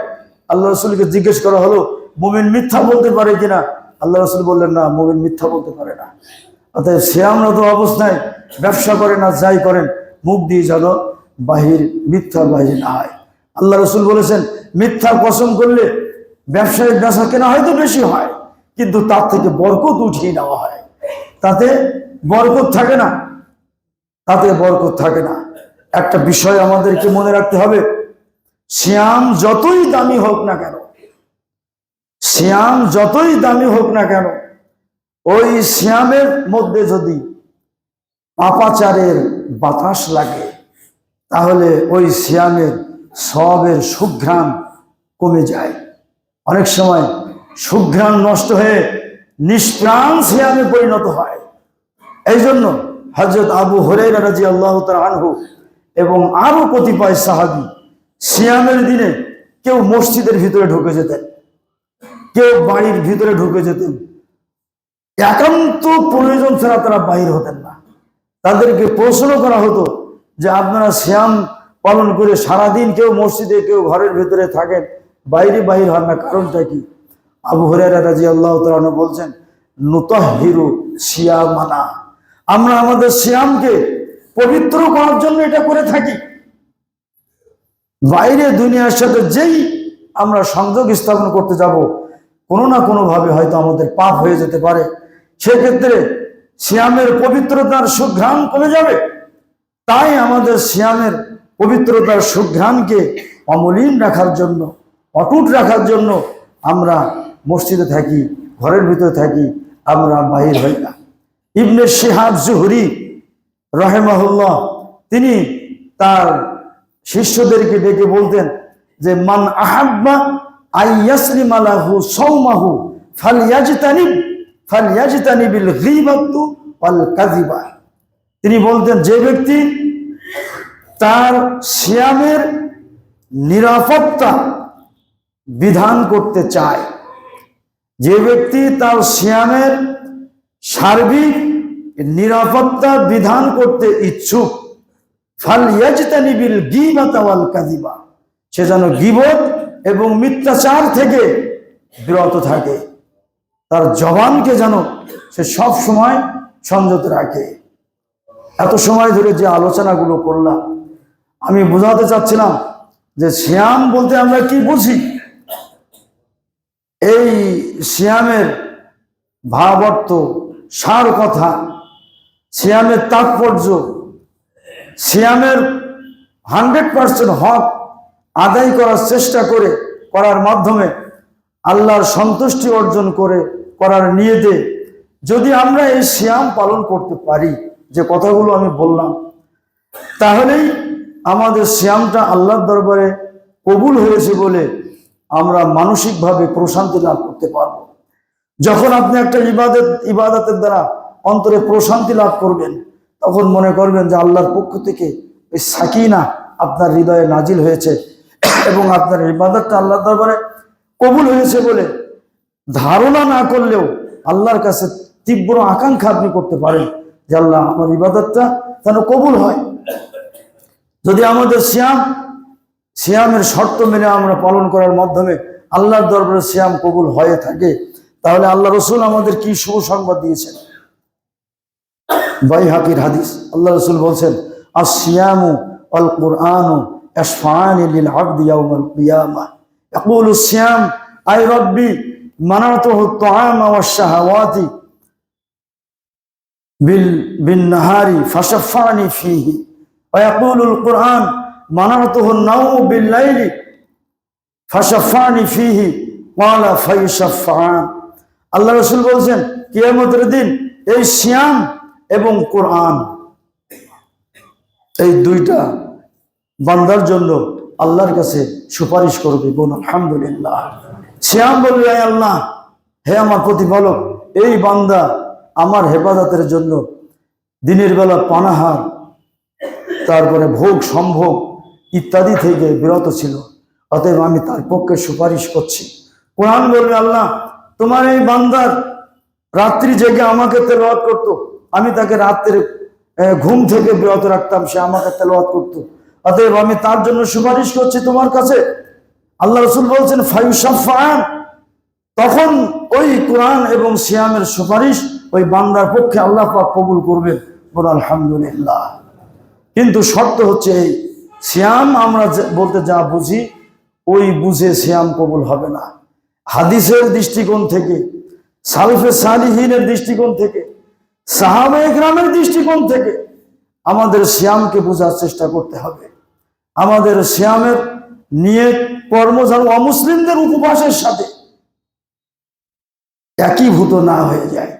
আল্লাহ রসুলকে জিজ্ঞেস করা হলো মুমিন মিথ্যা বলতে পারে কিনা? আল্লাহ রসুল বললেন না, মুমিন মিথ্যা বলতে পারে না। অর্থাৎ সিয়ামরত অবস্থায় ব্যবসা করেন আর যাই করেন, মুখ দিয়ে যেন মিথ্যা বাহির না হয়। আল্লাহ রসুল বলেছেন মিথ্যা কসম করলে ব্যবসায়িক বেচা কেনা হয়তো বেশি হয়, কিন্তু তার থেকে বরকত উঠিয়ে নেওয়া হয়। তাতে বরকত থাকে না, তাতে বরকত থাকে না। একটা বিষয় আমাদেরকে মনে রাখতে হবে, সিয়াম যতই দামি হোক না কেন, সিয়াম যতই দামি হোক না কেন, ওই সিয়ামের মধ্যে যদি পাপাচারের বাতাস লাগে তাহলে ওই সিয়ামের সওয়াবের সুঘ্রাণ কমে যায়। অনেক সময় সুঘ্রাণ নষ্ট হয়ে নিষ্প্রাণ সিয়ামে পরিণত হয়। এই জন্য হযরত আবু হুরায়রা রাদিয়াল্লাহু তাআলা আনহু এবং আরো কতিপয় সাহাবী সিয়ামের দিনে কেউ মসজিদের ভিতরে ঢুকে যেতেন, কেউ বাড়ির ভিতরে ঢুকে যেতেন, একান্ত প্রয়োজন ছাড়া তারা বাইর হতেন না। তাদেরকে প্রশ্ন করা হতো যে আপনারা সিয়াম পালন করে সারাদিন কেউ মসজিদে কেউ ঘরের ভিতরে থাকেন, বাইরে বাহির হন না, কারণটা কি? আবু হুরায়রা রাদিয়াল্লাহু তাআলা আনহু বলছেন, নুতাহহিরু সিয়ামানা, আমরা আমাদের সিয়ামকে পবিত্র করার জন্য এটা করে থাকি। বাইরে দুনিয়ার সাথে যেই আমরা সংযোগ স্থাপন করতে যাব, কোনো না কোনো ভাবে হয়তো আমাদের পাপ হয়ে যেতে পারে। সেক্ষেত্রে সিয়ামের পবিত্রতার সুঘ্রাণ কমে যাবে। তাই আমাদের সিয়ামের পবিত্রতার সুঘ্রাণকে অমলিন রাখার জন্য, অটুট রাখার জন্য আমরা মসজিদে থাকি, ঘরের ভিতরে থাকি, আমরা বাহির হই না। ইবনে শিহাব জুহরি রাহিমাহুল্লাহ তিনি তার শিষ্যদেরকে ডেকে বলতেন যে, মান আহাব্বা আইয়াসলিমা লাহু সাওমাহু ফালইয়াজতানিবিল গীবাতু ওয়াল কাযিবা। তিনি বলতেন, যে ব্যক্তি তার সিয়ামের নিরাপত্তা বিধান করতে চায়, যে ব্যক্তি তার সিয়ামের সার্বিক নিরাপত্তা বিধান করতে ইচ্ছুক, ফালইয়াজতানিবিল গীবাতা ওয়াল কাযিবা, সে যেন গীবত এবং মিথ্যাচার থেকে বিরত থাকে, তার জবানকে যেন সে সব সময় সংযত রাখে। এত সময় ধরে যে আলোচনাগুলো করলাম, আমি বোঝাতে চাচ্ছিলাম যে সিয়াম বলতে আমরা কি বুঝি। এই সিয়ামের ভাবার্থ, সার কথা, সিয়ামের তাৎপর্য, সিয়ামের 100% হক আদায় করার চেষ্টা করার মাধ্যমে আল্লাহর সন্তুষ্টি অর্জন করার নিয়তে যদি আমরা এই সিয়াম পালন করতে পারি, যে কথাগুলো আমি বললাম, তাহলেই আমাদের সিয়ামটা আল্লাহর দরবারে কবুল হয়েছে বলে আমরা মানসিকভাবে প্রশান্তি লাভ করতে পারবো। যখন আপনি একটা ইবাদতের দ্বারা অন্তরে প্রশান্তি লাভ করবেন, তখন মনে করবেন যে আল্লাহর পক্ষ থেকে এই সাকিনা আপনার হৃদয়ে নাজিল হয়েছে এবং আপনার ইবাদতটা আল্লাহর দরবারে কবুল হয়েছে বলে ধারণা না করলেও আল্লাহর কাছে তীব্র আকাঙ্ক্ষা আপনি করতে পারেন যে আল্লাহ আমার ইবাদতটা যেন কবুল হয়। যদি আমাদের সিয়ামের শর্ত মেনে আমরা পালন করার মাধ্যমে আল্লাহর দরবারে সিয়াম কবুল হয়ে থাকে, তাহলে আল্লাহ রসুল আমাদের কি শুভ সংবাদ দিয়েছেন। বাইহাকির হাদিস, আল্লাহ রসুল বলছেন, আস-সিয়ামু ওয়াল কুরআনু ইয়াশফাআনি লিল আবদি ইয়াওমাল কিয়ামাহ। ইয়াকুলু সিয়াম আই রাব্বি মানাতুহু আত-তাআমা ওয়াশ-শাহাওয়াতি বিন নাহারি ফাশাফানি ফীহি ওয়া ইয়াকুলুল কুরআন মানাতুহু আন-নাওমু বিল লাইলি ফাশাফানি ফীহি ওয়ালা ফায়ুশাফাআন। আল্লাহ রাসূল বলছেন, কিয়ামতের দিন এই সিয়াম এবং কোরআন, এই দুইটা বান্দার জন্য আল্লাহর কাছে সুপারিশ করবে। বলুন আলহামদুলিল্লাহ। সিয়াম বলবে, হে আল্লাহ, হে আমার প্রতিপালক, এই বান্দা আমার হেফাজতের জন্য দিনের বেলা পানাহার, তারপরে ভোগ সম্ভোগ ইত্যাদি থেকে বিরত ছিল, অতএব আমি তার পক্ষে সুপারিশ করছি। কোরআন বলবে, আল্লাহ, তোমার এই বান্দার রাত্রি জেগে আমাকে তেলাওয়াত করতো, আমি তাকে রাত্রে ঘুম থেকে বিরত রাখতাম, সে আমাকে তেলাওয়াত করতো, অতএব আমি তার জন্য সুপারিশ করছি তোমার কাছে। আল্লাহ রাসূল বলছেন, ফায়ুশাফাআন, তখন ওই কোরআন এবং সিয়ামের সুপারিশ ওই বান্দার পক্ষে আল্লাহ পাক কবুল করবেন। বল আলহামদুলিল্লাহ। কিন্তু শর্ত হচ্ছে এই, সিয়াম আমরা বলতে যা বুঝি ওই বুঝে সিয়াম কবুল হবে না। হাদিসের দৃষ্টিকোণ থেকে, সালফে সালিহিনের দৃষ্টিকোণ থেকে, সাহাবায়ে কেরামের দৃষ্টিকোণ থেকে আমাদের সিয়ামকে বোঝার চেষ্টা করতে হবে। আমাদের সিয়ামের নিয়ত কর্ম যেন অমুসলিমদের উপবাসের সাথে একীভূত না হয়ে যায়,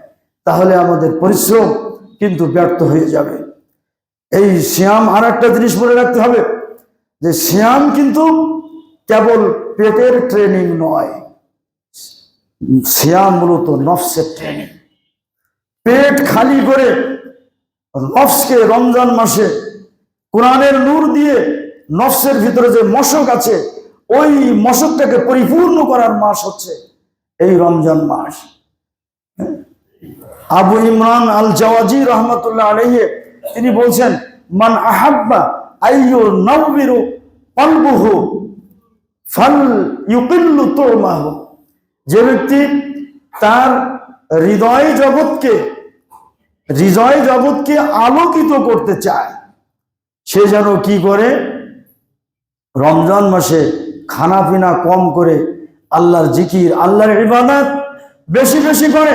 তাহলে আমাদের পরিশ্রম কিন্তু ব্যর্থ হয়ে যাবে। এই সিয়াম আর একটা জিনিস মনে রাখতে হবে, যে সিয়াম কিন্তু কেবল পেটের ট্রেনিং নয়, সিয়াম মূলত নফসের ট্রেনিং। পেট খালি করে নফসকে রমজান মাসে কোরআনের নূর দিয়ে নফসের ভিতরে যে মশক আছে ওই মশকটাকে পরিপূর্ণ করার মাস হচ্ছে এই রমজান মাস। আবু ইমরান আল জাওয়াজি রহমতুল্লাহ আলাইহি তিনি বলছেন, মান আহাব্বা আইয়ু নাওবিরু কলবুহু ফাল ইউকিল্লু তুমাহু, যে ব্যক্তি তার হৃদয় জগৎকে আলোকিত করতে চায়, সে যেন কি করে, রমজান মাসে খানা পিনা কম করে আল্লাহর জিকির, আল্লাহর ইবাদত বেশি বেশি করে।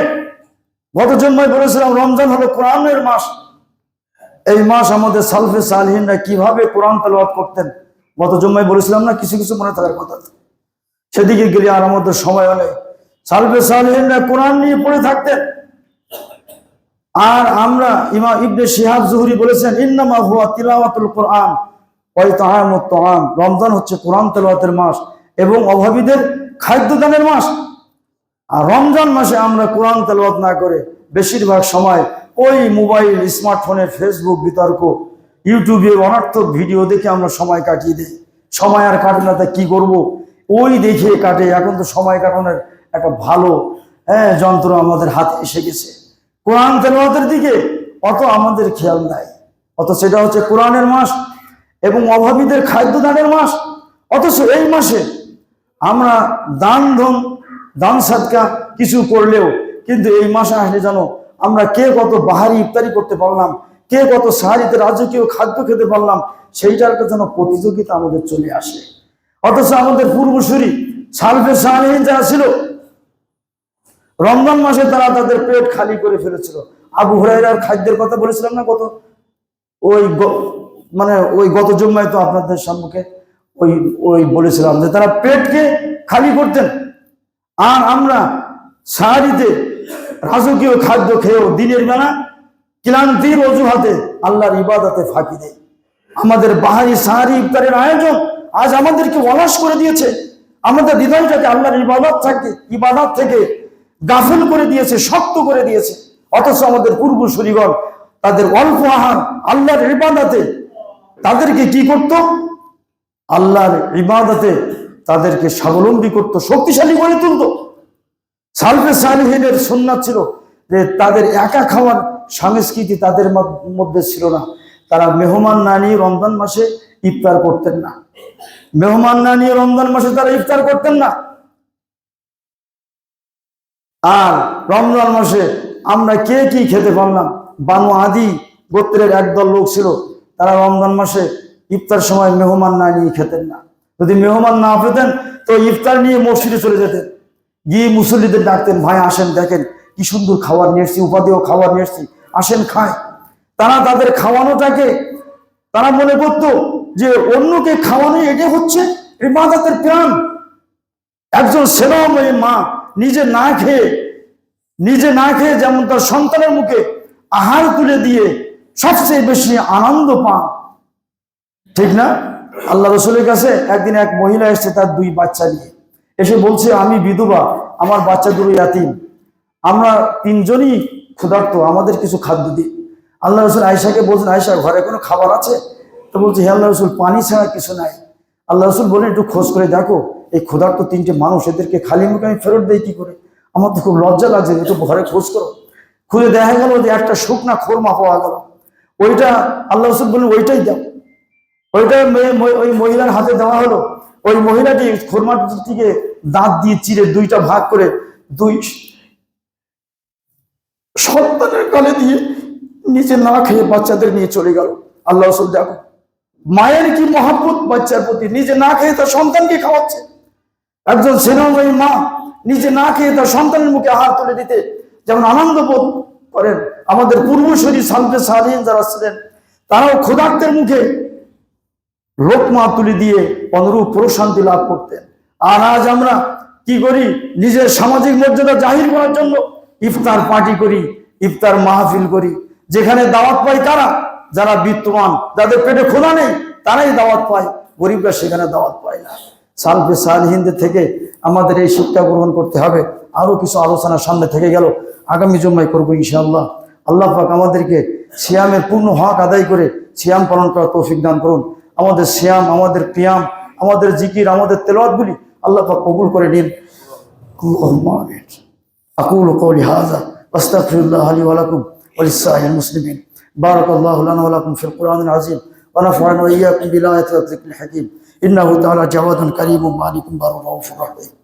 গত জন্মায় বলেছিলাম রমজান হলো কোরআনের মাস। এই মাস আমাদের সালফে সালহিনরা কিভাবে কোরআন তেলাওয়াত করতেন গত জন্মায় বলেছিলাম না, কিছু কিছু মনে থাকার কথা, সেদিকে গেলে আর আমাদের সময় হলে সালফে সালহিনরা কোরআন নিয়ে পড়ে থাকতেন। আর আমরা ইমাম ইবনে শিহাব জুহরি বলেছেন, ইন্নামা হুয়া তিলাওয়াতুল কোরআন ওয়া ইতআমুত তাআম, রমজান হচ্ছে কোরআন তেলাওয়াতের মাস এবং অভাবীদের খাদ্য দানের মাস। আর রমজান মাসে আমরা কোরআন তেলাওয়াত না করে বেশিরভাগ সময় ওই মোবাইল, স্মার্টফোনের ফেসবুক বিতর্ক, ইউটিউবে অনর্থক ভিডিও দেখে আমরা সময় কাটিয়ে দিই। সময় আর কাটে না, তা কি করব, ওই দেখে কাটে। এখন তো সময় কাটানোর একটা ভালো যন্ত্র আমাদের হাতে এসে গেছে, কোরআন তেলাওয়াতের দিকে অত আমাদের খেয়াল নাই। অথচ সেটা হচ্ছে কোরআনের মাস এবং অভাবীদের খাদ্য দানের মাস। অথচ এই মাসে আমরা দান সাদকা কিছু করলেও কিন্তু এই মাসে আসলে যেন আমরা কে কত বাহারি ইফতারি করতে পারলাম, কে কত সাহারিতে রাজকীয় খাদ্য খেতে পারলাম, সেইটার একটা যেন প্রতিযোগিতা আমাদের চলে আসে। অথচ আমাদের পূর্বসূরি সালফে সালেহিন যারা ছিল, রমজান মাসে তারা তাদের পেট খালি করে ফেলেছিল। আবু হুরায়রার খাদ্যের কথা বলেছিলাম না ওই গত জুম্মায় তো আপনাদের সম্মুখে ওই বলেছিলাম যে তারা পেটকে খালি করতেন। আর আমরা সাহারিতে রাজকীয় খাদ্য খেয়েও দিনের বেলা ক্লান্তির অজুহাতে আল্লাহর ইবাদতে ফাঁকি দেয়। আমাদের বাহারি সাহারি ইফতারের আয়োজন আজ আমাদেরকে অলস করে দিয়েছে, আমাদের হৃদয়টাকে আল্লাহর ইবাদত থেকে গাফিল করে দিয়েছে, শক্ত করে দিয়েছে। অথচ আমাদের পূর্বসূরিগণ তাদের অল্প আহার আল্লাহর ইবাদতে তাদেরকে কি করত, আল্লাহর ইবাদতে তাদেরকে স্বাবলম্বী করত, শক্তিশালী করে তুলত। সালফে সালেহিনের সুন্নাত ছিল যে তাদের একা খাওয়ার সংস্কৃতি তাদের মধ্যে ছিল না। তারা মেহমান না নিয়ে রমজান মাসে ইফতার করতেন না, মেহমান না নিয়ে রমজান মাসে তারা ইফতার করতেন না। আর রমজান মাসে আমরা কে কি খেতে পারলাম, বানু আদি গোত্রের একদল লোক ছিল, তারা রমজান মাসে ইফতার সময় মেহমান না নিয়ে খেতেন না। যদি মেহমান না পেতেন তো ইফতার নিয়ে মসজিদে চলে যেতেন, গিয়ে মুসল্লিদের ডাকতেন, ভাই আসেন, দেখেন কি সুন্দর খাবার নিয়ে এসছি, উপাদেয় খাবার নিয়ে এসছি, আসেন খায়। তারা তাদের খাওয়ানোটাকে তারা মনে করত যে অন্যকে খাওয়ানো এটা হচ্ছে ইবাদতের প্রাণ। একজন সেবাময়ী মা নিজে না খেয়ে যেমন তার সন্তানের মুখে আহার তুলে দিয়ে সবচেয়ে বেশি আনন্দ পান, ঠিক না? আল্লাহ রসুলের কাছে একদিন এক মহিলা এসেছে তার 2 বাচ্চা নিয়ে, এসে বলছে, আমি বিধবা, আমার বাচ্চা 2 ইয়াতীম, আমরা 3 জনই ক্ষুধার্ত, আমাদের কিছু খাদ্য দিই। আল্লাহ রসুল আয়েশাকে বলছেন, আয়েশা ঘরে কোনো খাবার আছে? তো বলছে, হে আল্লাহ রসুল, পানি ছাড়া কিছু নাই। আল্লাহ রসুল বলেন, একটু খোঁজ করে দেখো, এই ক্ষুধার্ত 3টে মানুষ, এদেরকে খালি মুখে আমি ফেরত দেই কি করে? আমার তো খুব লজ্জা লাগছে, একটু ঘরে খোঁজ করো। খুঁজে দেখা গেল যে একটা শুকনা খোরমা পাওয়া গেল, ওইটা আল্লাহ রসুল বললেন ওইটাই দাও। ওইটা ওই মহিলার হাতে দেওয়া হলো। ওই মহিলাটি খোরমাটিকে দাঁত দিয়ে চিরে 2টা ভাগ করে 2 সন্তানের গালে দিয়ে নিজে না খেয়ে বাচ্চাদের নিয়ে চলে গেল। আল্লাহ রসুল দেখো মায়ের কি মহব্বত বাচ্চার প্রতি, নিজে না খেয়ে তার সন্তানকে খাওয়াচ্ছে। একজন সেনাবাহিনী মা নিজে না খেয়ে তার সন্তানের মুখে আহার তুলে দিতে যেমন আনন্দ বোধ করেন, আমাদের পূর্বসূরি সালফে সালেহিন যারা ছিলেন তারাও ক্ষুধার্তের মুখে লোকমা তুলে দিয়ে অনুরূপ প্রশান্তি লাভ করতেন। আর আজ আমরা কি করি? নিজের সামাজিক মর্যাদা জাহির করার জন্য ইফতার পার্টি করি, ইফতার মাহফিল করি। যেখানে দাওয়াত পাই কারা? যারা বিত্তমান, যাদের পেটে খোলা নেই, তারাই দাওয়াত পায়, গরিবরা সেখানে দাওয়াত পায় না। সালফে সালেহিনদের থেকে আমাদের এই শিক্ষা গ্রহণ করতে হবে। আরো কিছু আলোচনা সামনে থেকে গেল, আগামী জুম্মায় করবো ইনশাআল্লাহ। আল্লাহ পাক আমাদেরকে সিয়ামের পূর্ণ হক আদায় করে সিয়াম পালন করার তৌফিক দান করুন। আমাদের সিয়াম, আমাদের কিয়াম, আমাদের জিকির, আমাদের তেলাওয়াতগুলি আল্লাহ পাক কবুল করে নিন। আল্লাহুম্মা আমিন। আকুলু কওলি হাযা আস্তাগফিরুল্লাহ লি ওয়া লাকুম ওয়া লিসাইরিল মুসলিমিন। বারাকাল্লাহু লানা ওয়া লাকুম ফিল কুরআনিল আযীম ওয়া নাফা'না ওয়া ইয়্যাকুম বিল আয়াতি ওয়া যিকরিল হাকীম। ইন্নাহু তাআলা জাওয়াদুন কারীমুন মালিকুন বারুর রাউফুর রাহিম।